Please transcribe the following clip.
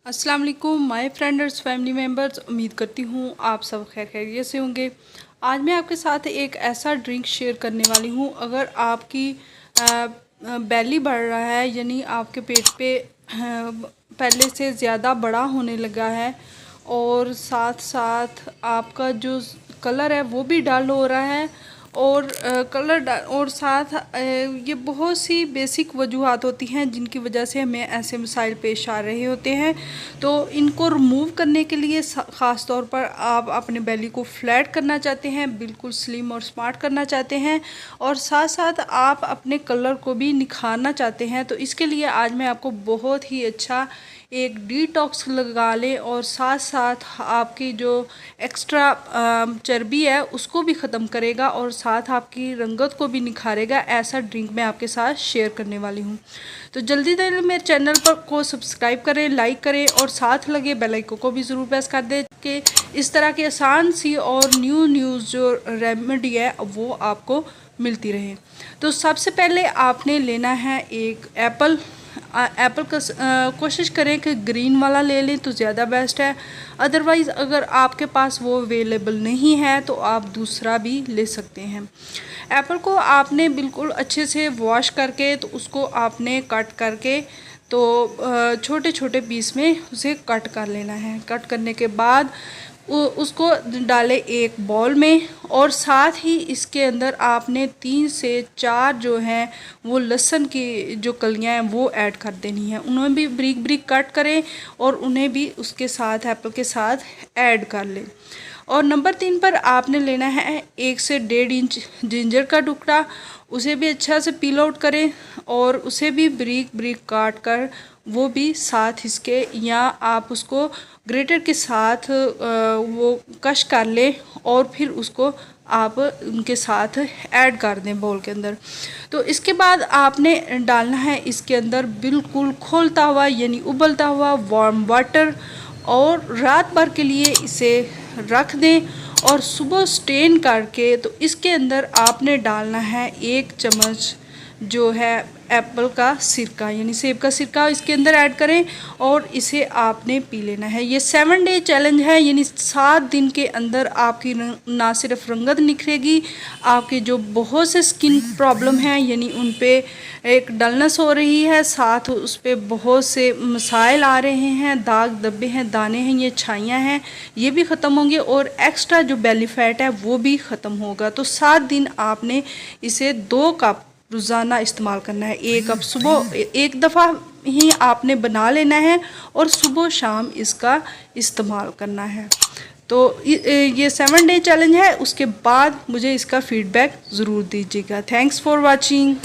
अस्सलाम वालेकुम my friends family members, उम्मीद करती हूँ आप सब खैर खैरियत से होंगे। आज मैं आपके साथ एक ऐसा ड्रिंक शेयर करने वाली हूँ। अगर आपकी बेली बढ़ रहा है, यानी आपके पेट पे पहले से ज़्यादा बड़ा होने लगा है और साथ साथ आपका जो कलर है वो भी डल हो रहा है और और साथ ये बहुत सी बेसिक वजूहात होती हैं जिनकी वजह से हमें ऐसे मसाइल पेश आ रहे होते हैं। तो इनको रिमूव करने के लिए ख़ास तौर पर आप अपने बेली को फ्लैट करना चाहते हैं, बिल्कुल स्लिम और स्मार्ट करना चाहते हैं और साथ साथ आप अपने कलर को भी निखारना चाहते हैं, तो इसके लिए आज मैं आपको बहुत ही अच्छा एक डिटॉक्स लगा लें और साथ साथ आपकी जो एक्स्ट्रा चर्बी है उसको भी ख़त्म करेगा और साथ आपकी रंगत को भी निखारेगा, ऐसा ड्रिंक मैं आपके साथ शेयर करने वाली हूँ। तो जल्दी से मेरे चैनल को सब्सक्राइब करें, लाइक करें और साथ लगे बेल आइकन को भी ज़रूर प्रेस कर दें कि इस तरह की आसान सी और न्यू जो रेमेडी है वो आपको मिलती रहे। तो सबसे पहले आपने लेना है एक एप्पल का कोशिश करें कि ग्रीन वाला ले लें तो ज़्यादा बेस्ट है। अदरवाइज़ अगर आपके पास वो अवेलेबल नहीं है तो आप दूसरा भी ले सकते हैं। एप्पल को आपने बिल्कुल अच्छे से वॉश करके तो उसको आपने कट करके तो छोटे छोटे पीस में उसे कट कर लेना है। कट करने के बाद उसको डालें एक बाउल में और साथ ही इसके अंदर आपने 3 से 4 जो हैं वो लहसुन की जो कलियां हैं वो ऐड कर देनी है। उन्हें भी ब्रीक ब्रीक कट करें और उन्हें भी उसके साथ एप्पल के साथ ऐड कर लें। और नंबर 3 पर आपने लेना है 1 से 1.5 इंच जिंजर का टुकड़ा, उसे भी अच्छा से पील आउट करें और उसे भी ब्रीक ब्रीक काट कर वो भी साथ इसके, या आप उसको ग्रेटर के साथ वो कश कर लें और फिर उसको आप उनके साथ ऐड कर दें बाउल के अंदर। तो इसके बाद आपने डालना है इसके अंदर बिल्कुल खोलता हुआ यानी उबलता हुआ वार्म वाटर और रात भर के लिए इसे रख दें और सुबह स्टेन करके तो इसके अंदर आपने डालना है 1 चम्मच जो है एप्पल का सिरका यानी सेब का सिरका इसके अंदर ऐड करें और इसे आपने पी लेना है। ये 7 डे चैलेंज है, यानी 7 दिन के अंदर आपकी ना सिर्फ रंगत निखरेगी, आपके जो बहुत से स्किन प्रॉब्लम हैं यानी उन पे एक डलनेस हो रही है, साथ उस पर बहुत से मसाइल आ रहे हैं, दाग धब्बे हैं, दाने हैं, ये छाइयाँ हैं, ये भी ख़त्म होंगे और एक्स्ट्रा जो बेली फैट है वो भी ख़त्म होगा। तो 7 दिन आपने इसे 2 कप रोज़ाना इस्तेमाल करना है। 1 कप सुबह एक दफ़ा ही आपने बना लेना है और सुबह शाम इसका इस्तेमाल करना है। तो ये 7 डे चैलेंज है, उसके बाद मुझे इसका फ़ीडबैक ज़रूर दीजिएगा। Thanks for watching.